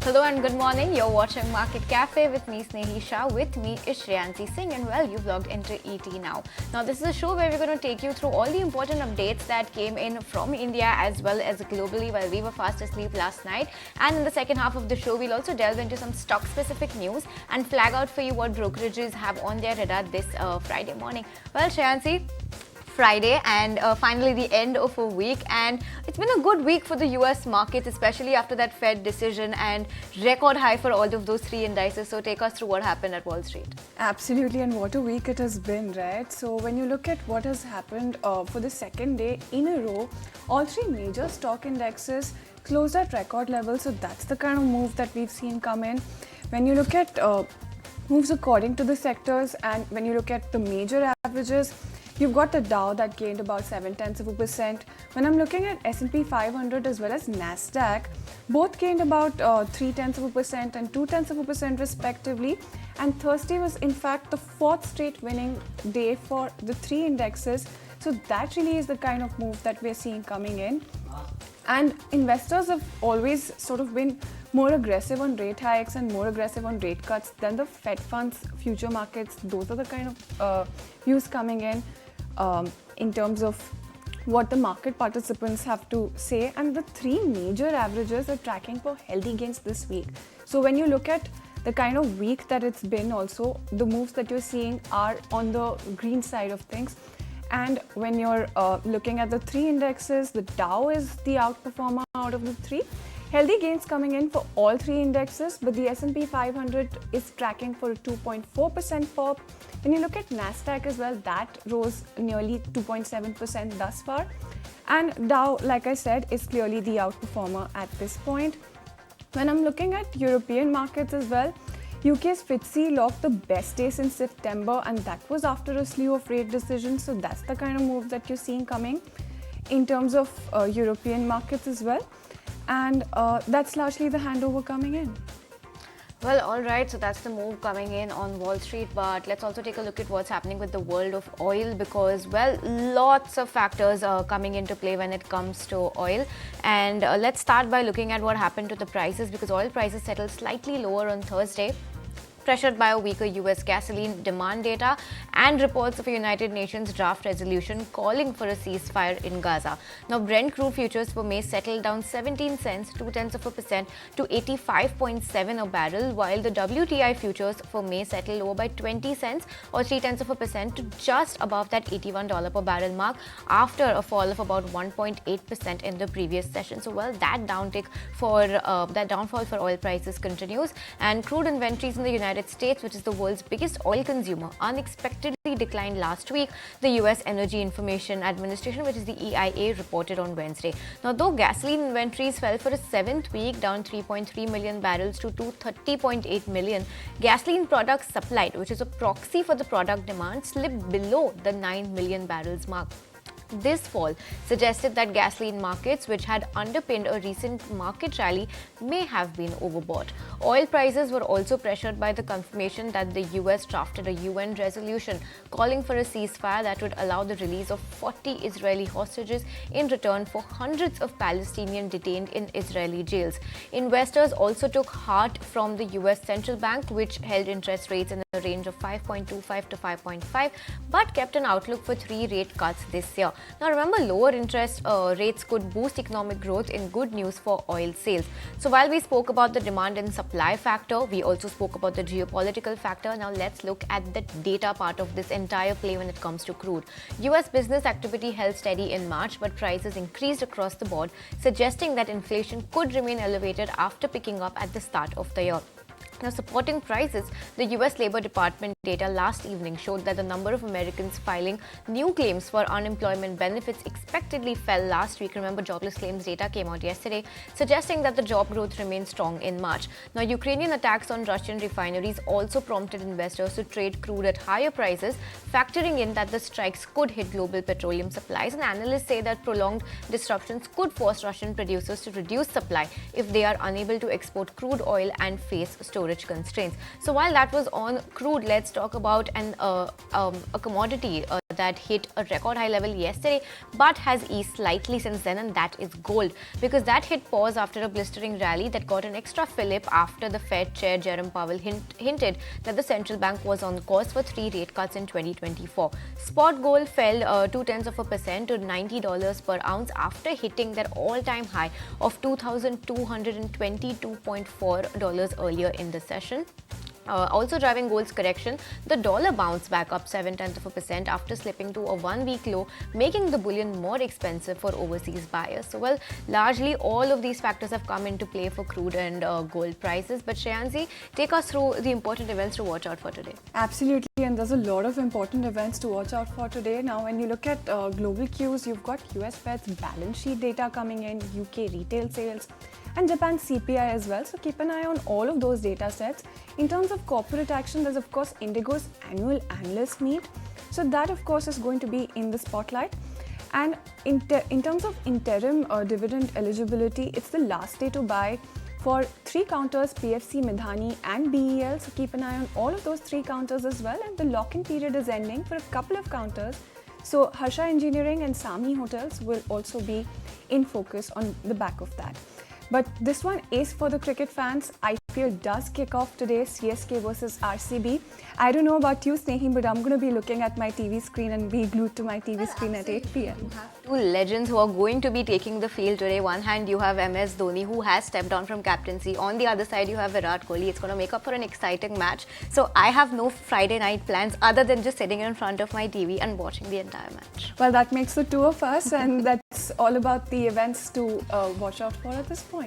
Hello and good morning. You're watching Market Cafe with me, Snehi Shah. With me is Shreyansi Singh, and well, you've logged into ET now. Now, this is a show where we're going to take you through all the important updates that came in from India as well as globally while we were fast asleep last night. And in the second half of the show, we'll also delve into some stock-specific news and flag out for you what brokerages have on their radar this Friday morning. Well, Shreyansi, Friday and finally the end of a week, and it's been a good week for the US markets, especially after that Fed decision and record high for all of those three indices. So take us through what happened at Wall Street. Absolutely, and what a week it has been, right? So when you look at what has happened for the second day in a row, all three major stock indexes closed at record levels. So that's the kind of move that we've seen come in. When you look at moves according to the sectors, and when you look at the major averages, you've got the Dow that gained about 0.7%. When I'm looking at S&P 500 as well as Nasdaq, both gained about 0.3% and 0.2% respectively. And Thursday was in fact the fourth straight winning day for the three indexes. So that really is the kind of move that we're seeing coming in. And investors have always sort of been more aggressive on rate hikes and more aggressive on rate cuts than the Fed funds future markets. Those are the kind of views coming in terms of what the market participants have to say, and the three major averages are tracking for healthy gains this week. So when you look at the kind of week that it's been, also the moves that you're seeing are on the green side of things. And when you're looking at the three indexes, the Dow is the outperformer out of the three. Healthy gains coming in for all three indexes, but the S&P 500 is tracking for a 2.4% pop. When you look at Nasdaq as well, that rose nearly 2.7% thus far. And Dow, like I said, is clearly the outperformer at this point. When I'm looking at European markets as well, UK's FTSE logged the best day since September, and that was after a slew of rate decisions. So that's the kind of move that you're seeing coming in terms of European markets as well. And that's largely the handover coming in. Well, all right, so that's the move coming in on Wall Street, but let's also take a look at what's happening with the world of oil because, well, lots of factors are coming into play when it comes to oil. And let's start by looking at what happened to the prices because oil prices settled slightly lower on Thursday, pressured by a weaker US gasoline demand data and reports of a United Nations draft resolution calling for a ceasefire in Gaza. Now, Brent crude futures for May settled down 17 cents, 0.2% to 85.7 a barrel, while the WTI futures for May settled lower by 20 cents or 0.3% to just above that $81 per barrel mark after a fall of about 1.8% in the previous session. So, well, that downfall for oil prices continues, and crude inventories in the United States, which is the world's biggest oil consumer, unexpectedly declined last week, the US Energy Information Administration, which is the EIA, reported on Wednesday. Now, though gasoline inventories fell for a seventh week, down 3.3 million barrels to 230.8 million, gasoline products supplied, which is a proxy for the product demand, slipped below the 9 million barrels mark. This fall suggested that gasoline markets, which had underpinned a recent market rally, may have been overbought. Oil prices were also pressured by the confirmation that the US drafted a UN resolution calling for a ceasefire that would allow the release of 40 Israeli hostages in return for hundreds of Palestinians detained in Israeli jails. Investors also took heart from the US Central Bank, which held interest rates in a range of 5.25 to 5.5, but kept an outlook for 3 rate cuts this year. Now, remember, lower interest rates could boost economic growth in good news for oil sales. So while we spoke about the demand and supply factor, we also spoke about the geopolitical factor. Now let's look at the data part of this entire play when it comes to crude. US business activity held steady in March, but prices increased across the board, suggesting that inflation could remain elevated after picking up at the start of the year. Now, supporting prices, the US Labor Department data last evening showed that the number of Americans filing new claims for unemployment benefits expectedly fell last week. Remember, jobless claims data came out yesterday, suggesting that the job growth remained strong in March. Now, Ukrainian attacks on Russian refineries also prompted investors to trade crude at higher prices, factoring in that the strikes could hit global petroleum supplies. And analysts say that prolonged disruptions could force Russian producers to reduce supply if they are unable to export crude oil and face storage constraints. So while that was on crude, let's talk about a commodity that hit a record high level yesterday but has eased slightly since then, and that is gold, because that hit pause after a blistering rally that got an extra fillip after the Fed Chair Jerome Powell hinted that the central bank was on course for 3 rate cuts in 2024. Spot gold fell 0.2% to $90 per ounce after hitting their all-time high of $2,222.4 earlier in the session. Also driving gold's correction, the dollar bounced back up 0.7% after slipping to a one-week low, making the bullion more expensive for overseas buyers. So, well, largely all of these factors have come into play for crude and gold prices. But Shreyansi, take us through the important events to watch out for today. Absolutely, and there's a lot of important events to watch out for today. Now, when you look at global cues, you've got US Fed's balance sheet data coming in, UK retail sales, and Japan's CPI as well. So keep an eye on all of those data sets. In terms of corporate action, there's of course Indigo's annual analyst meet. So that of course is going to be in the spotlight. And in terms of interim dividend eligibility, it's the last day to buy for 3 counters, PFC, Midhani and BEL. So keep an eye on all of those 3 counters as well. And the lock-in period is ending for a couple of counters. So Harsha Engineering and Sami Hotels will also be in focus on the back of that. But this one is for the cricket fans. IPL does kick off today, CSK versus RCB. I don't know about you, Snehi, but I'm going to be looking at my TV screen and be glued to my TV screen at 8 p.m. You have 2 legends who are going to be taking the field today. One hand, you have MS Dhoni, who has stepped down from captaincy. On the other side, you have Virat Kohli. It's going to make up for an exciting match. So I have no Friday night plans other than just sitting in front of my TV and watching the entire match. Well, that makes the 2 of us, and that's all about the events to watch out for at this point.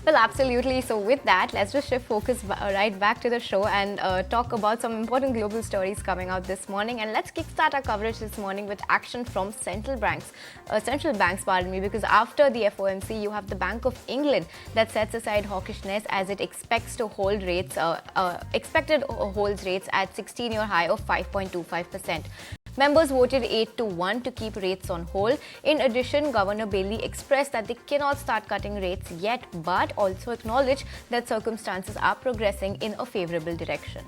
Well, absolutely. So with that, let's just shift focus right back to the show and talk about some important global stories coming out this morning. And let's kickstart our coverage this morning with action from central banks, because after the FOMC, you have the Bank of England that sets aside hawkishness as it expects to hold rates, holds rates at 16-year high of 5.25%. Members voted 8-1 to keep rates on hold. In addition, Governor Bailey expressed that they cannot start cutting rates yet, but also acknowledged that circumstances are progressing in a favorable direction.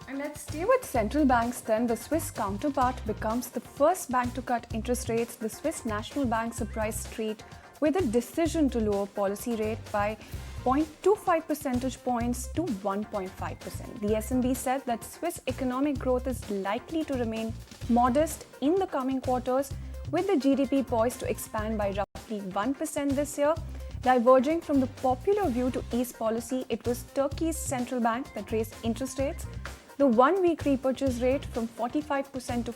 And let's stay with central banks then. The Swiss counterpart becomes the first bank to cut interest rates. The Swiss National Bank surprised Street with a decision to lower policy rate by 0.25 percentage points to 1.5%. The SNB said that Swiss economic growth is likely to remain modest in the coming quarters, with the GDP poised to expand by roughly 1% this year. Diverging from the popular view to ease policy, it was Turkey's central bank that raised interest rates, the one-week repurchase rate from 45%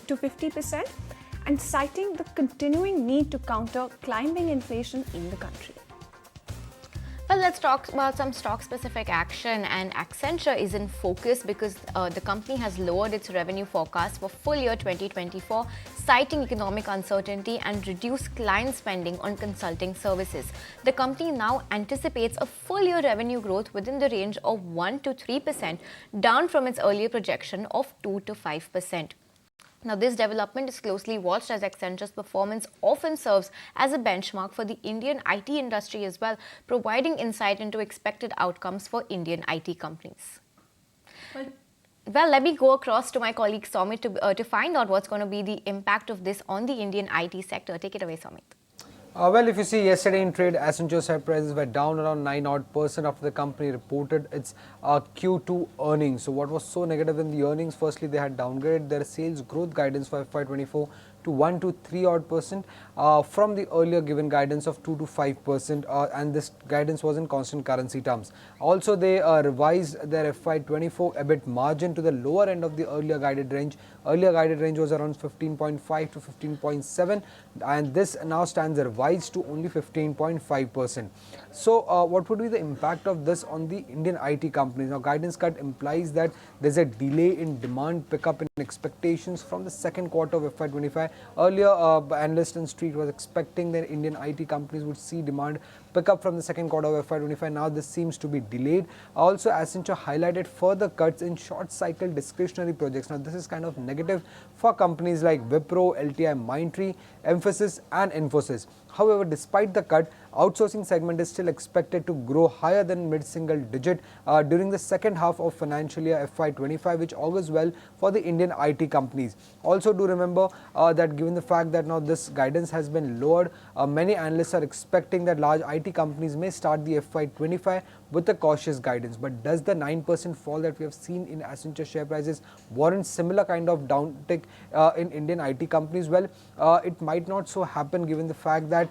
to 50%, and citing the continuing need to counter climbing inflation in the country. Well, let's talk about some stock-specific action, and Accenture is in focus because the company has lowered its revenue forecast for full year 2024, citing economic uncertainty and reduced client spending on consulting services. The company now anticipates a full year revenue growth within the range of 1 to 3%, down from its earlier projection of 2 to 5%. Now, this development is closely watched as Accenture's performance often serves as a benchmark for the Indian IT industry as well, providing insight into expected outcomes for Indian IT companies. Well, let me go across to my colleague Somit to find out what's going to be the impact of this on the Indian IT sector. Take it away, Somit. Well, if you see yesterday in trade, Accenture share prices were down around 9% after the company reported its Q2 earnings. So what was so negative in the earnings? Firstly, they had downgraded their sales growth guidance for FY24 to 1 to 3% from the earlier given guidance of 2 to 5%, and this guidance was in constant currency terms. Also, they revised their FY24 EBIT margin to the lower end of the earlier guided range. Earlier guided range was around 15.5 to 15.7, and this now stands revised to only 15.5%. So, what would be the impact of this on the Indian IT companies? Now, guidance cut implies that there's a delay in demand pickup in expectations from the second quarter of FY25. Earlier, analysts in Street was expecting that Indian IT companies would see demand pick up from the second quarter of FY25. Now this seems to be delayed. Also, Accenture highlighted further cuts in short cycle discretionary projects. Now this is kind of negative for companies like Wipro, LTI, Mindtree, Mphasis and Infosys. However, despite the cut, outsourcing segment is still expected to grow higher than mid-single digit during the second half of financial year FY25, which augurs well for the Indian IT companies. Also, do remember that given the fact that now this guidance has been lowered, many analysts are expecting that large IT companies may start the FY25 with a cautious guidance. But does the 9% fall that we have seen in Accenture share prices warrant similar kind of downtick in Indian IT companies? Well, it might not so happen given the fact that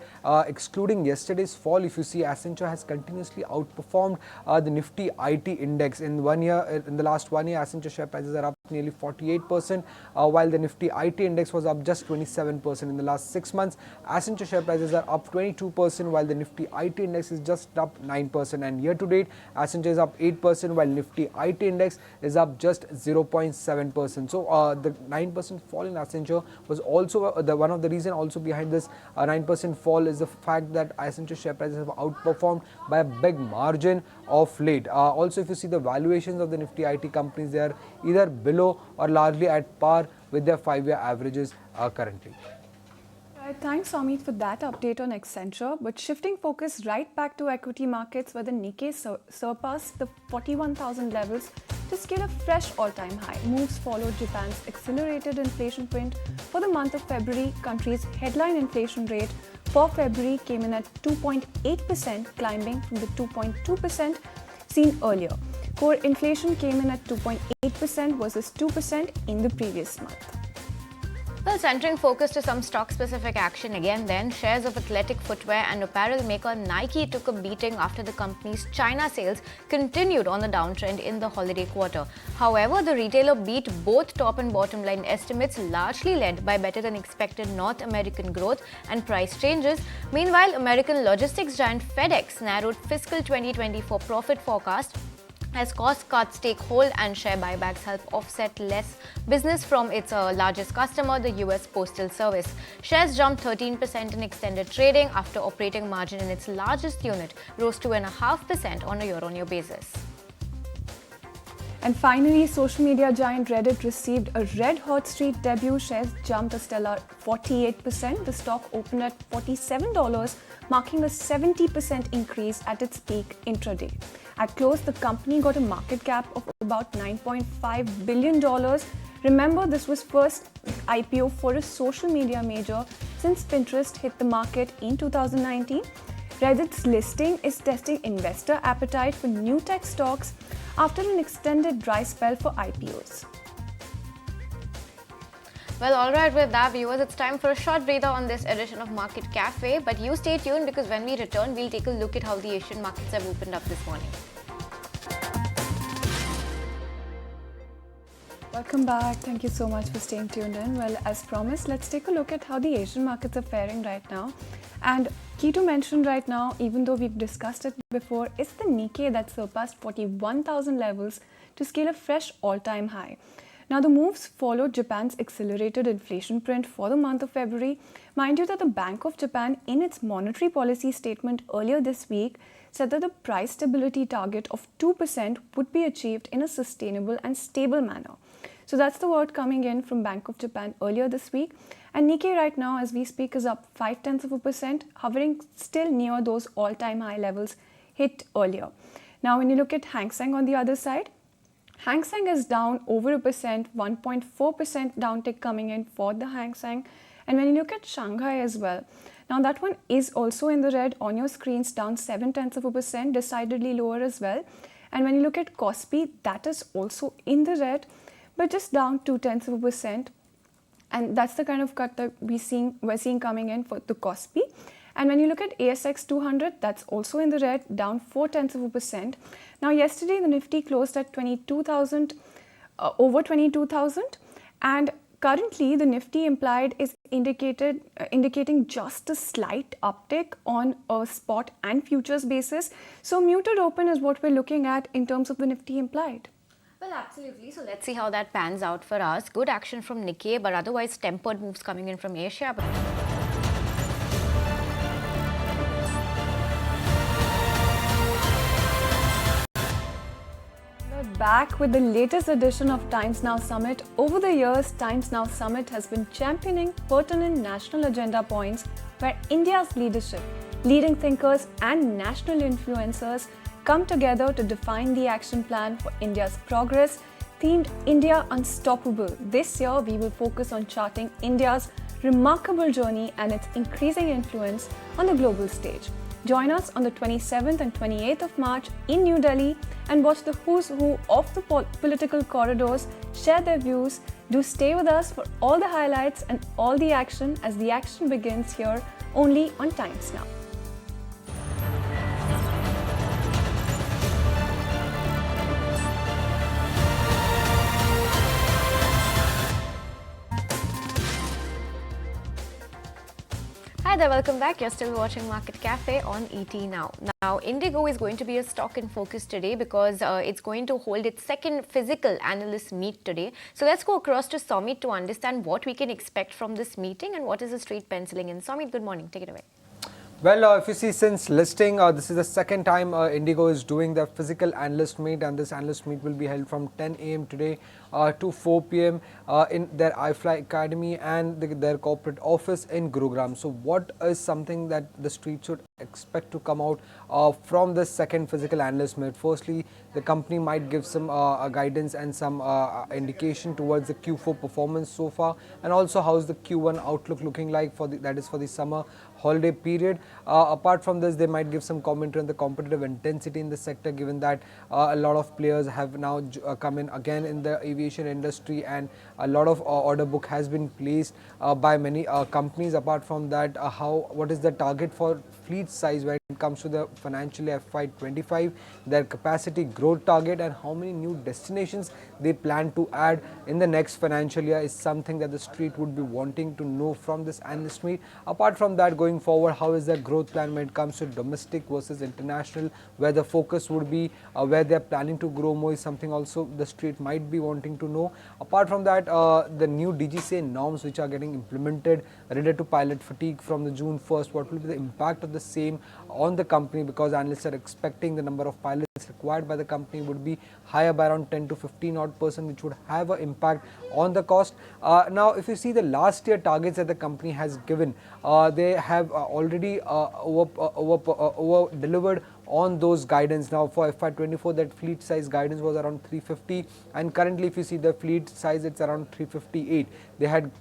excluding yesterday's fall, if you see, Accenture has continuously outperformed the Nifty IT index. In the last 1 year, Accenture share prices are up nearly 48%, while the Nifty IT index was up just 27%. In the last 6 months, Accenture share prices are up 22%, while the Nifty IT index is just up 9%. And year to date, Accenture is up 8%, while Nifty IT index is up just 0.7%. So the 9% fall in Accenture was also one of the reasons also behind this 9% fall is the fact that Accenture share prices have outperformed by a big margin of late. Also, if you see the valuations of the Nifty IT companies, they are either below or largely at par with their 5-year averages currently. Right, thanks, Amit, for that update on Accenture. But shifting focus right back to equity markets, where the Nikkei surpassed the 41,000 levels to scale a fresh all-time high. Moves followed Japan's accelerated inflation print for the month of February. Country's headline inflation rate for February came in at 2.8%, climbing from the 2.2% seen earlier. Core inflation came in at 2.8% versus 2% in the previous month. Well, centering focus to some stock-specific action again then, shares of athletic footwear and apparel maker Nike took a beating after the company's China sales continued on the downtrend in the holiday quarter. However, the retailer beat both top and bottom line estimates, largely led by better than expected North American growth and price changes. Meanwhile, American logistics giant FedEx narrowed fiscal 2024 profit forecast as cost cuts take hold and share buybacks help offset less business from its largest customer, the US Postal Service. Shares jumped 13% in extended trading after operating margin in its largest unit rose 2.5% on a year-on-year basis. And finally, social media giant Reddit received a red-hot streak debut. Shares jumped a stellar 48%. The stock opened at $47, marking a 70% increase at its peak intraday. At close, the company got a market cap of about $9.5 billion. Remember, this was first IPO for a social media major since Pinterest hit the market in 2019. Reddit's listing is testing investor appetite for new tech stocks after an extended dry spell for IPOs. Well, alright, with that, viewers, it's time for a short breather on this edition of Market Cafe. But you stay tuned because when we return, we'll take a look at how the Asian markets have opened up this morning. Welcome back. Thank you so much for staying tuned in. Well, as promised, let's take a look at how the Asian markets are faring right now. And key to mention right now, even though we've discussed it before, is the Nikkei that surpassed 41,000 levels to scale a fresh all-time high. Now, the moves followed Japan's accelerated inflation print for the month of February. Mind you that the Bank of Japan, in its monetary policy statement earlier this week, said that the price stability target of 2% would be achieved in a sustainable and stable manner. So that's the word coming in from Bank of Japan earlier this week. And Nikkei right now, as we speak, is up 0.5%, hovering still near those all-time high levels hit earlier. Now, when you look at Hang Seng on the other side, Hang Seng is down over 1%, 1.4% downtick coming in for the Hang Seng. And when you look at Shanghai as well, now that one is also in the red on your screens, down 0.7%, decidedly lower as well. And when you look at Kospi, that is also in the red, but just down 0.2%. And that's the kind of cut that we're seeing coming in for the Kospi. And when you look at ASX 200, that's also in the red, down 0.4%. Now, yesterday the Nifty closed at 22,000, over 22,000, and currently the Nifty implied is indicating just a slight uptick on a spot and futures basis. So muted open is what we're looking at in terms of the Nifty implied. Well, absolutely. So let's see how that pans out for us. Good action from Nikkei, but otherwise tempered moves coming in from Asia. back with the latest edition of Times Now Summit. Over the years, Times Now Summit has been championing pertinent national agenda points where India's leadership, leading thinkers and national influencers come together to define the action plan for India's progress, themed India Unstoppable. This year, we will focus on charting India's remarkable journey and its increasing influence on the global stage. Join us on the 27th and 28th of March in New Delhi and watch the who's who of the political corridors share their views. Do stay with us for all the highlights and all the action as the action begins here only on Times Now. Hi there, welcome back. You're still watching Market Cafe on ET Now. Now, Indigo is going to be a stock in focus today because it's going to hold its second physical analyst meet today. So let's go across to Somit to understand what we can expect from this meeting and what is the street penciling in. Somit, good morning. Take it away. Well, if you see since listing, this is the second time Indigo is doing the physical analyst meet, and this analyst meet will be held from 10 a.m. today to 4 p.m. In their iFly Academy and their corporate office in Gurugram. So what is something that the street should expect to come out from this second physical analyst meet? Firstly, the company might give some guidance and some indication towards the Q4 performance so far, and also how is the Q1 outlook looking like for that is for the summer holiday period. Apart from this, they might give some commentary on the competitive intensity in the sector, given that a lot of players have now come in again in the aviation industry, and a lot of order book has been placed by many companies. Apart from that, what is the target for fleet size when it comes to the financial year FY25, their capacity growth target, and how many new destinations they plan to add in the next financial year is something that the street would be wanting to know from this analyst meet. Apart from that, going forward, how is their growth plan when it comes to domestic versus international, where the focus would be, where they are planning to grow more is something also the street might be wanting to know. Apart from that, the new DGCA norms which are getting implemented related to pilot fatigue from the June 1st, what will be the impact of the same on the company, because analysts are expecting the number of pilots required by the company would be higher by around 10 to 15%, which would have an impact on the cost. Now, if you see the last year targets that the company has given, they have already over delivered on those guidance. Now for FY24, that fleet size guidance was around 350, and currently if you see the fleet size, it's around 358. They had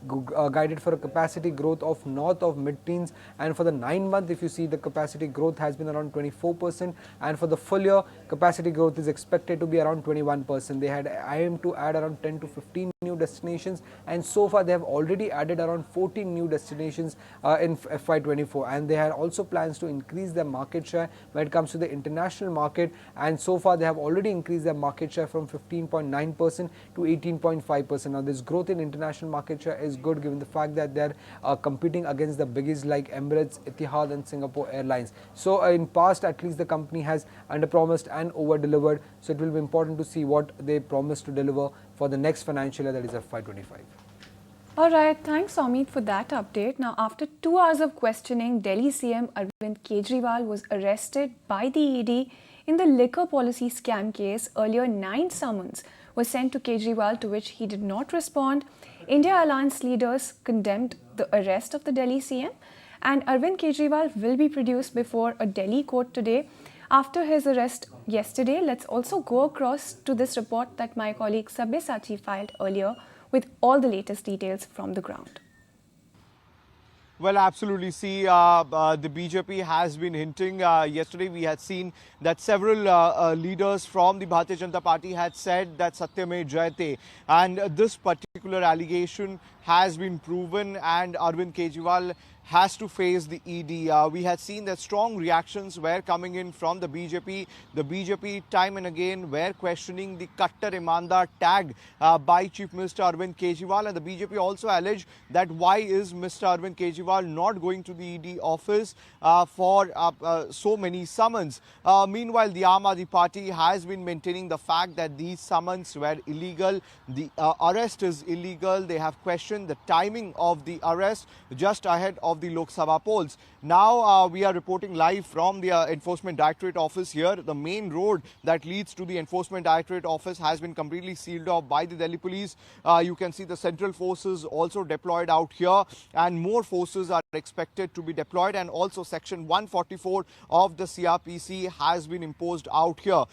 guided for a capacity growth of north of mid-teens, and for the 9 month, if you see, the capacity growth has been around 24%, and for the full year capacity growth is expected to be around 21%. They had aimed to add around 10 to 15 new destinations, and so far they have already added around 14 new destinations in FY24, and they had also plans to increase their market share when it comes to the international market, and so far they have already increased their market share from 15.9% to 18.5%. Now this growth in international market share is good, given the fact that they are competing against the biggest like Emirates, Etihad and Singapore Airlines. So in past, at least the company has under-promised and over-delivered, so it will be important to see what they promise to deliver for the next financial year, that is FY25. Alright, thanks Amit for that update. Now, after 2 hours of questioning, Delhi CM Arvind Kejriwal was arrested by the ED in the liquor policy scam case. Earlier, 9 summons were sent to Kejriwal, to which he did not respond. India Alliance leaders condemned the arrest of the Delhi CM, and Arvind Kejriwal will be produced before a Delhi court today after his arrest yesterday. Let's also go across to this report that my colleague Sabyasachi filed earlier with all the latest details from the ground. Well, absolutely. See, the BJP has been hinting. Yesterday, we had seen that several leaders from the Bharatiya Janata Party had said that Satyame Jayate, and this particular allegation has been proven, and Arvind Kejriwal has to face the ED. We had seen that strong reactions were coming in from the BJP. The BJP time and again were questioning the Kattar Imandar tag by Chief Minister Arvind Kejriwal, and the BJP also alleged that why is Mr. Arvind Kejriwal not going to the ED office for so many summons. Meanwhile, the Aam Aadmi Party has been maintaining the fact that these summons were illegal. The arrest is illegal. They have questioned given the timing of the arrest just ahead of the Lok Sabha polls. Now we are reporting live from the Enforcement Directorate office here. The main road that leads to the Enforcement Directorate office has been completely sealed off by the Delhi police. You can see the central forces also deployed out here, and more forces are expected to be deployed, and also section 144 of the CRPC has been imposed out here.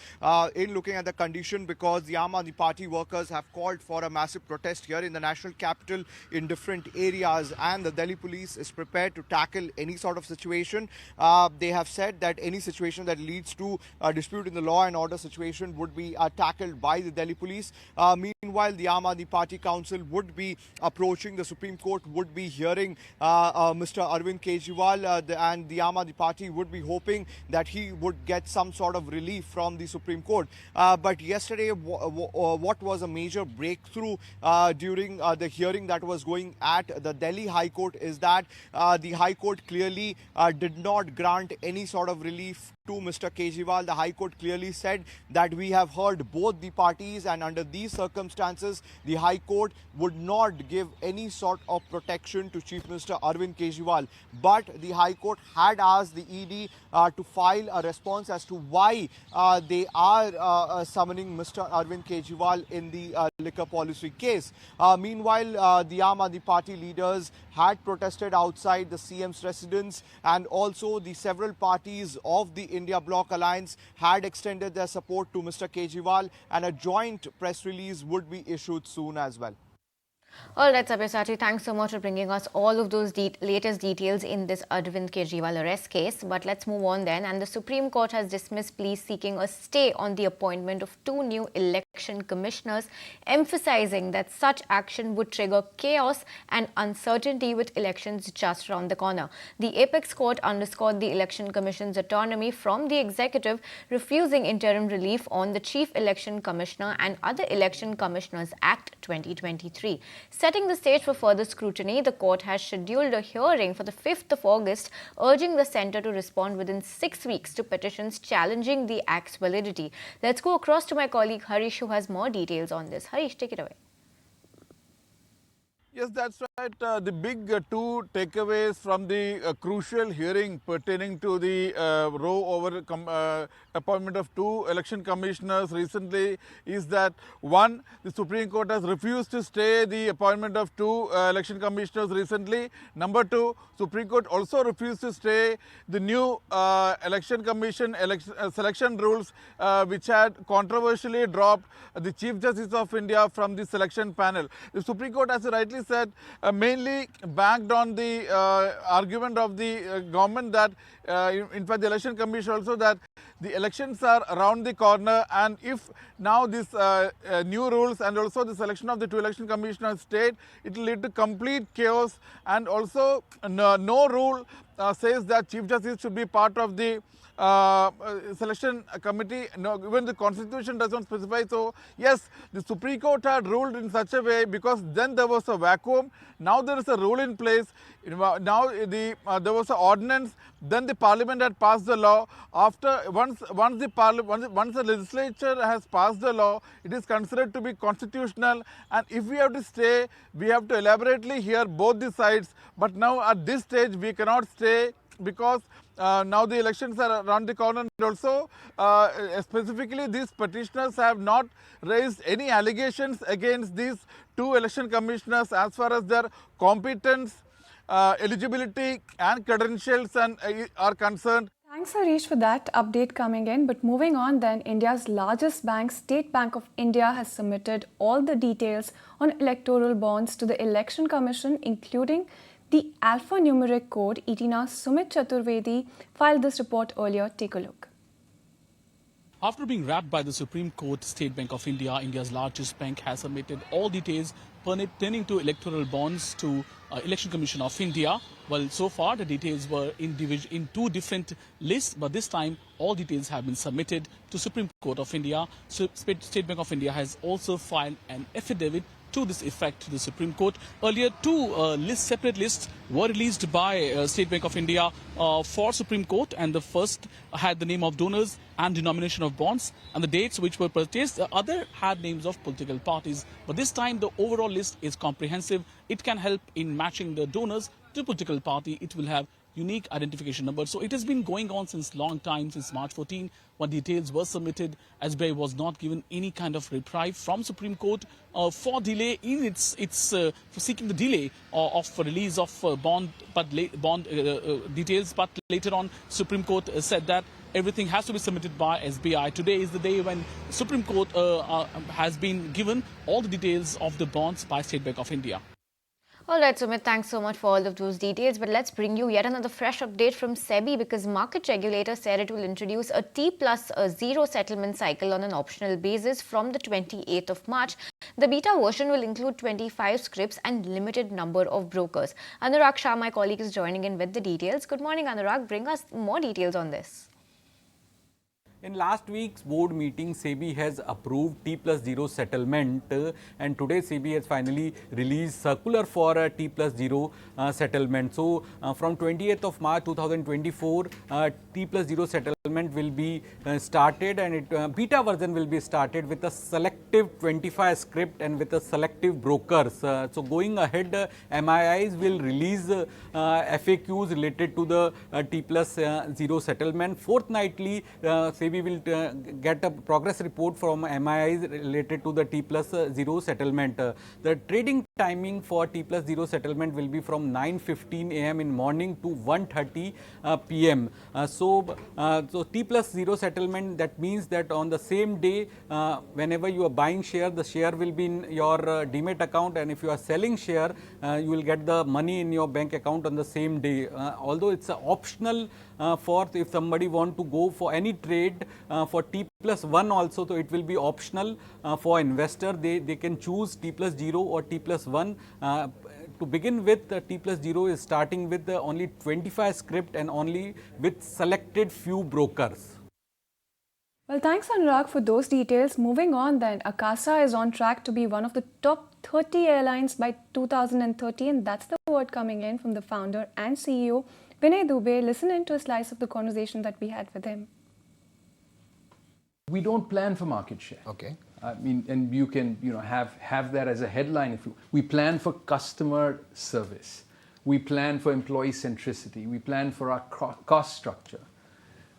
In looking at the condition, because the Aam Aadmi Party workers have called for a massive protest here in the national capital in different areas, and the Delhi police is prepared to tackle any sort of situation. They have said that any situation that leads to a dispute in the law and order situation would be tackled by the Delhi police. Meanwhile, the Aam Aadmi Party Council would be approaching the Supreme Court, would be hearing Mr. Arvind Kejriwal, and the Aam Aadmi Party would be hoping that he would get some sort of relief from the Supreme Court. But yesterday, what was a major breakthrough during the hearing that was going at the Delhi High Court is that the High Court clearly did not grant any sort of relief to Mr. Kejriwal. The High Court clearly said that we have heard both the parties, and under these circumstances, the High Court would not give any sort of protection to Chief Minister Arvind Kejriwal. But the High Court had asked the ED to file a response as to why they are summoning Mr. Arvind Kejriwal in the liquor policy case. Meanwhile, the Aam Aadmi Party leaders had protested outside the CM's residence, and also the several parties of the India Bloc Alliance had extended their support to Mr. Kejriwal, and a joint press release would be issued soon as well. All right, Sabyasachi, thanks so much for bringing us all of those latest details in this Arvind Kejriwal arrest case. But let's move on then. And the Supreme Court has dismissed pleas seeking a stay on the appointment of 2 new election commissioners, emphasizing that such action would trigger chaos and uncertainty with elections just around the corner. The Apex Court underscored the Election Commission's autonomy from the executive, refusing interim relief on the Chief Election Commissioner and Other Election Commissioners Act 2023. Setting the stage for further scrutiny, the court has scheduled a hearing for the 5th of August, urging the centre to respond within 6 weeks to petitions challenging the Act's validity. Let's go across to my colleague Harish, who has more details on this. Harish, take it away. Yes, that's right. The big 2 takeaways from the crucial hearing pertaining to the row over appointment of 2 election commissioners recently is that, one, the Supreme Court has refused to stay the appointment of 2 election commissioners recently. Number 2, Supreme Court also refused to stay the new election commission selection rules which had controversially dropped the Chief Justice of India from the selection panel. The Supreme Court, as you rightly said, mainly backed on the argument of the government that, in fact, the Election Commission also, that the elections are around the corner, and if now this new rules and also the selection of the 2 election commissioners stayed, it will lead to complete chaos, and also no rule says that Chief Justice should be part of the selection committee. No, even the constitution does not specify. So yes, the Supreme Court had ruled in such a way because then there was a vacuum. Now there is a rule in place. Now there was an ordinance. Then the Parliament had passed the law. After once the legislature has passed the law, it is considered to be constitutional. And if we have to stay, we have to elaborately hear both the sides. But now at this stage, we cannot stay because now the elections are around the corner, and also specifically these petitioners have not raised any allegations against these 2 election commissioners as far as their competence, eligibility and credentials are concerned. Thanks, Harish, for that update coming in. But moving on then, India's largest bank, State Bank of India, has submitted all the details on electoral bonds to the Election Commission, including the alphanumeric code. ETNA's Sumit Chaturvedi filed this report earlier. Take a look. After being wrapped by the Supreme Court, State Bank of India, India's largest bank, has submitted all details pertaining to electoral bonds to Election Commission of India. Well, so far the details were in 2 different lists, but this time all details have been submitted to Supreme Court of India. So State Bank of India has also filed an affidavit to this effect to the Supreme Court. Earlier, two separate lists were released by State Bank of India for Supreme Court, and the first had the name of donors and denomination of bonds and the dates which were purchased. The other had names of political parties. But this time, the overall list is comprehensive. It can help in matching the donors to political party. It will have unique identification number. So it has been going on since long time, since March 14, when details were submitted. SBI was not given any kind of reprieve from Supreme Court for delay in its for seeking the delay of release of bond details. But later on, Supreme Court said that everything has to be submitted by SBI. Today is the day when Supreme Court has been given all the details of the bonds by State Bank of India. All right, Sumit, thanks so much for all of those details. But let's bring you yet another fresh update from SEBI, because market regulator said it will introduce a T+0 settlement cycle on an optional basis from the 28th of March. The beta version will include 25 scripts and limited number of brokers. Anurag Shah, my colleague, is joining in with the details. Good morning, Anurag. Bring us more details on this. In last week's board meeting, SEBI has approved T+0 settlement, and today SEBI has finally released circular for a T+0 settlement. So, from 28th of March 2024, T+0 settlement will be started, and beta version will be started with a selective 25 script and with a selective brokers. So, going ahead, MIIs will release FAQs related to the T+0 settlement. Fortnightly, SEBI will get a progress report from MIIs related to the T+0 settlement. The trading timing for T+0 settlement will be from 9:15 a.m. in morning to 1:30 p.m. So T+0 settlement, that means that on the same day, whenever you are buying share, the share will be in your demat account, and if you are selling share, you will get the money in your bank account on the same day. Although it's optional for if somebody want to go for any trade for T+1 also, so it will be optional for investor. They can choose T+0 or T+1. To begin with, T+0 is starting with only 25 script and only with selected few brokers. Well, thanks Anurag for those details. Moving on then, Akasa is on track to be one of the top 30 airlines by 2030, and that's the word coming in from the founder and CEO, Vinay Dubey. Listen in to a slice of the conversation that we had with him. We don't plan for market share. Okay. I mean, and you can, have that as a headline. If we plan for customer service, we plan for employee centricity, we plan for our cost structure.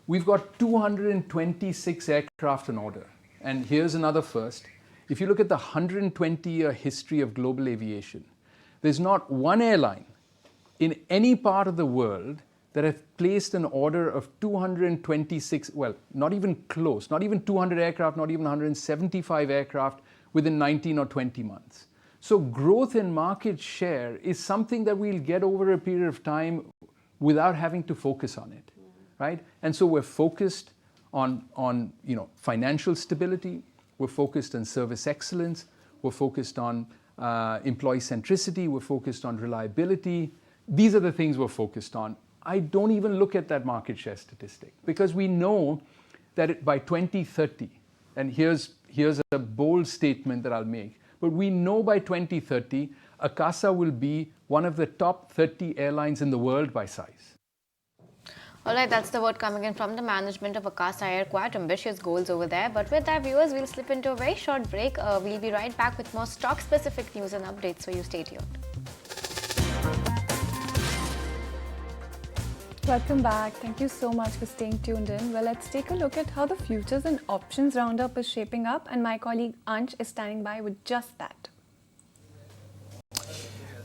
We've got 226 aircraft on order, and here's another first. If you look at the 120-year history of global aviation, there's not one airline in any part of the world that have placed an order of 226, well, not even close, not even 200 aircraft, not even 175 aircraft within 19 or 20 months. So growth in market share is something that we'll get over a period of time without having to focus on it, right? And so we're focused on financial stability, we're focused on service excellence, we're focused on employee centricity, we're focused on reliability. These are the things we're focused on. I don't even look at that market share statistic, because we know that by 2030, and here's a bold statement that I'll make, but we know by 2030, Akasa will be one of the top 30 airlines in the world by size. All right, that's the word coming in from the management of Akasa Air. Quite ambitious goals over there. But with that, viewers, we'll slip into a very short break. We'll be right back with more stock-specific news and updates, so you stay tuned. Welcome back. Thank you so much for staying tuned in. Well, let's take a look at how the futures and options roundup is shaping up, and my colleague Ansh is standing by with just that.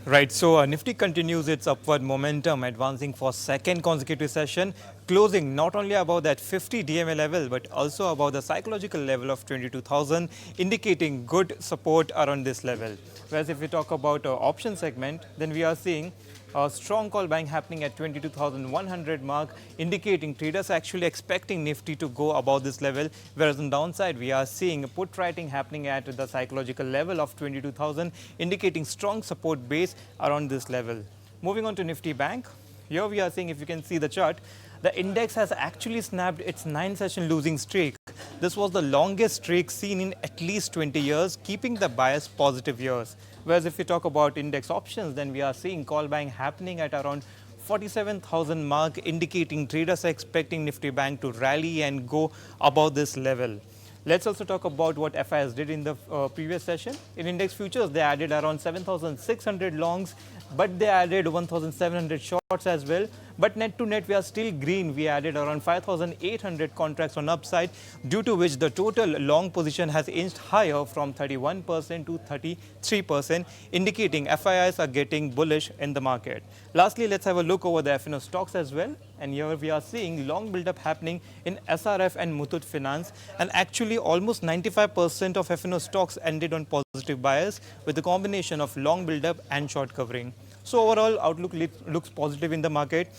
Right, so Nifty continues its upward momentum, advancing for second consecutive session, closing not only above that 50 DMA level, but also above the psychological level of 22,000, indicating good support around this level. Whereas if we talk about option segment, then we are seeing a strong call buying happening at 22,100 mark, indicating traders actually expecting Nifty to go above this level. Whereas on downside, we are seeing put writing happening at the psychological level of 22,000, indicating strong support base around this level. Moving on to Nifty Bank, here we are seeing, if you can see the chart, the index has actually snapped its 9-session losing streak. This was the longest streak seen in at least 20 years, keeping the bias positive years. Whereas if we talk about index options, then we are seeing call buying happening at around 47,000 mark, indicating traders are expecting Nifty Bank to rally and go above this level. Let's also talk about what FIs did in the previous session. In index futures, they added around 7,600 longs, but they added 1,700 shorts as well. But net to net, we are still green. We added around 5,800 contracts on upside, due to which the total long position has inched higher from 31% to 33%, indicating FIIs are getting bullish in the market. Lastly, let's have a look over the FNO stocks as well. And here we are seeing long build-up happening in SRF and Muthoot Finance. And actually, almost 95% of FNO stocks ended on positive bias, with a combination of long build-up and short covering. So overall, outlook looks positive in the market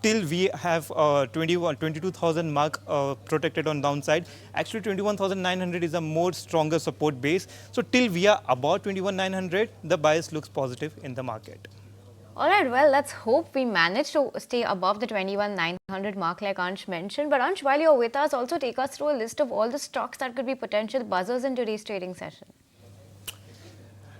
till we have 22,000 mark protected on downside. Actually, 21,900 is a more stronger support base. So till we are above 21,900, the bias looks positive in the market. All right, well, let's hope we manage to stay above the 21,900 mark like Ansh mentioned. But Ansh, while you're with us, also take us through a list of all the stocks that could be potential buzzers in today's trading session.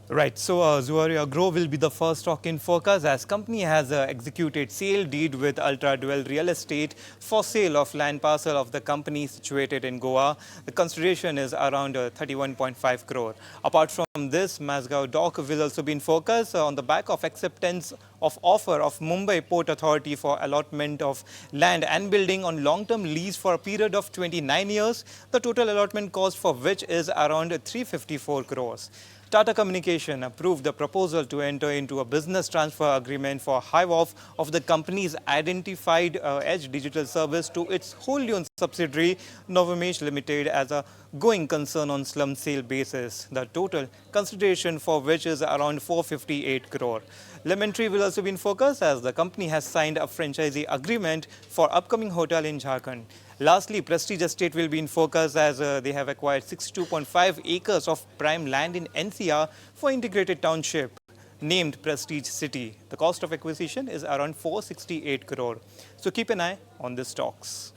Right, so Zuari Agro will be the first stock in focus, as company has executed sale deed with Ultra Dual Real Estate for sale of land parcel of the company situated in Goa. The consideration is around 31.5 crore. Apart from this, Mazgaon Dock will also be in focus on the back of acceptance of offer of Mumbai Port Authority for allotment of land and building on long-term lease for a period of 29 years. The total allotment cost for which is around 354 crores. Tata Communication approved the proposal to enter into a business transfer agreement for hive-off of the company's identified Edge Digital Service to its wholly owned subsidiary Novomesh Limited as a going concern on slum sale basis. The total consideration for which is around 458 crore. Lemon Tree will also be in focus, as the company has signed a franchisee agreement for upcoming hotel in Jharkhand. Lastly, Prestige Estate will be in focus, as they have acquired 62.5 acres of prime land in NCR for integrated township named Prestige City. The cost of acquisition is around 468 crore. So keep an eye on the stocks.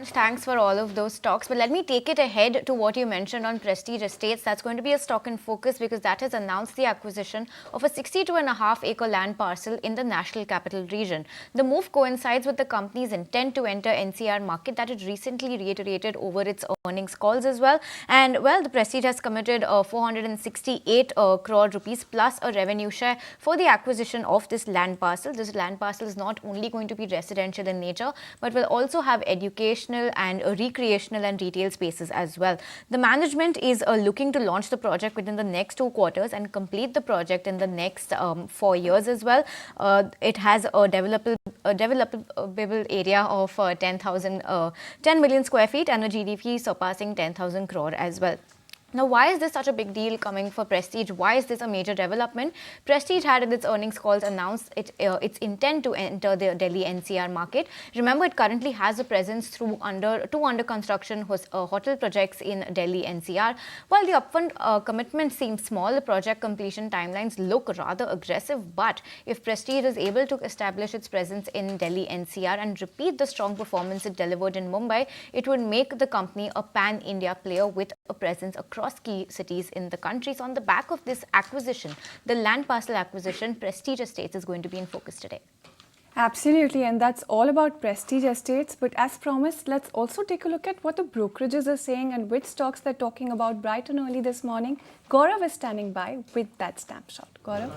Thanks for all of those stocks. But let me take it ahead to what you mentioned on Prestige Estates. That's going to be a stock in focus because that has announced the acquisition of a 62.5-acre land parcel in the National Capital Region. The move coincides with the company's intent to enter NCR market that it recently reiterated over its earnings calls as well. And well, the Prestige has committed 468 crore rupees plus a revenue share for the acquisition of this land parcel. This land parcel is not only going to be residential in nature, but will also have educational and recreational and retail spaces as well. The management is looking to launch the project within the next 2 quarters and complete the project in the next 4 years as well. It has a developable area of 10 million square feet and a GDP surpassing 10,000 crore as well. Now, why is this such a big deal coming for Prestige? Why is this a major development? Prestige had in its earnings calls announced its intent to enter the Delhi NCR market. Remember, it currently has a presence through two under construction hotel projects in Delhi NCR. While the upfront commitment seems small, the project completion timelines look rather aggressive. But if Prestige is able to establish its presence in Delhi NCR and repeat the strong performance it delivered in Mumbai, it would make the company a pan-India player with a presence across key cities in the country. So on the back of this acquisition, the land parcel acquisition, Prestige Estates is going to be in focus today. Absolutely, and that's all about Prestige Estates. But as promised, let's also take a look at what the brokerages are saying and which stocks they're talking about bright and early this morning. Gaurav is standing by with that snapshot. Gaurav?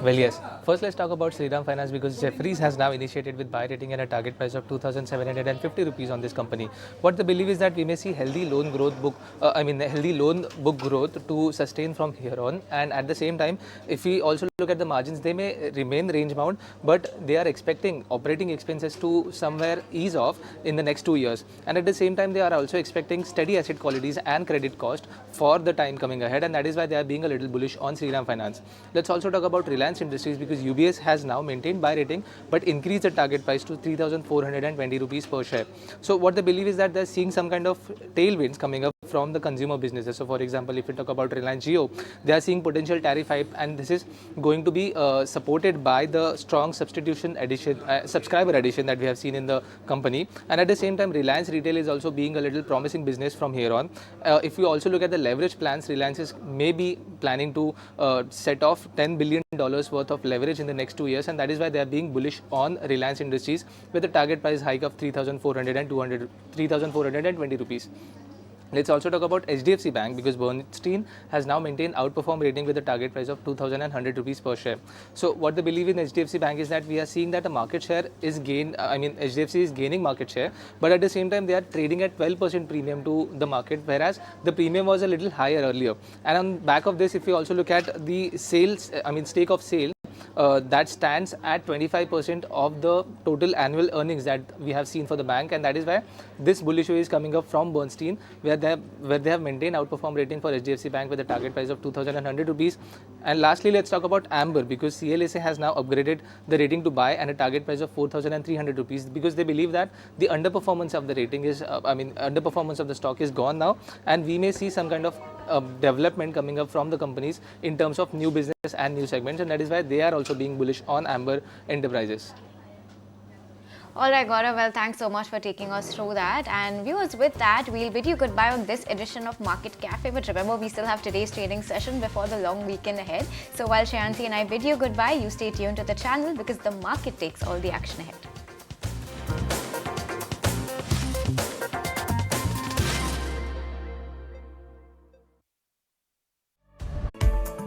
Well, yes. First, let's talk about Shriram Finance, because Jefferies has now initiated with buy rating and a target price of 2,750 rupees on this company. What they believe is that we may see healthy loan growth healthy loan book growth to sustain from here on. And at the same time, if we also look at the margins, they may remain range bound, but they are expecting operating expenses to somewhere ease off in the next 2 years. And at the same time, they are also expecting steady asset qualities and credit cost for the time coming ahead, and that is why they are being a little bullish on Shriram Finance. Let's also talk about Reliance Industries, because UBS has now maintained buy rating but increased the target price to 3,420 rupees per share. So what they believe is that they're seeing some kind of tailwinds coming up from the consumer businesses. So for example, if we talk about Reliance Jio, they are seeing potential tariff hike, and this is going to be supported by the strong subscriber addition that we have seen in the company. And at the same time, Reliance Retail is also being a little promising business from here on. If we also look at the leverage plans, Reliance is maybe planning to set off $10 billion worth of leverage in the next 2 years, and that is why they are being bullish on Reliance Industries with a target price hike of 3,420 rupees. Let's also talk about HDFC Bank, because Bernstein has now maintained outperform rating with a target price of 2,100 rupees per share. So what they believe in HDFC Bank is that we are seeing that the market share is HDFC is gaining market share, but at the same time they are trading at 12% premium to the market, whereas the premium was a little higher earlier. And on back of this, if you also look at the stake of sale, that stands at 25% of the total annual earnings that we have seen for the bank, and that is why this bullish wave is coming up from Bernstein, where they have maintained outperform rating for HDFC Bank with a target price of 2,100 rupees. And lastly, let's talk about Amber, because CLSA has now upgraded the rating to buy and a target price of 4,300 rupees, because they believe that the underperformance of the rating is, underperformance of the stock is gone now, and we may see some kind of development coming up from the companies in terms of new business and new segments, and that is why they are also being bullish on Amber Enterprises. All right, Gaurav, well, thanks so much for taking us through that. And viewers, with that, we'll bid you goodbye on this edition of Market Cafe. But remember, we still have today's trading session before the long weekend ahead. So while Shayanti and I bid you goodbye, you stay tuned to the channel, because the market takes all the action ahead.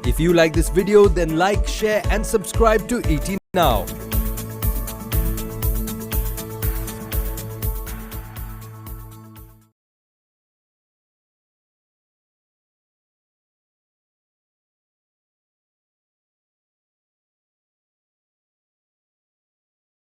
If you like this video, then like, share and subscribe to ET Now.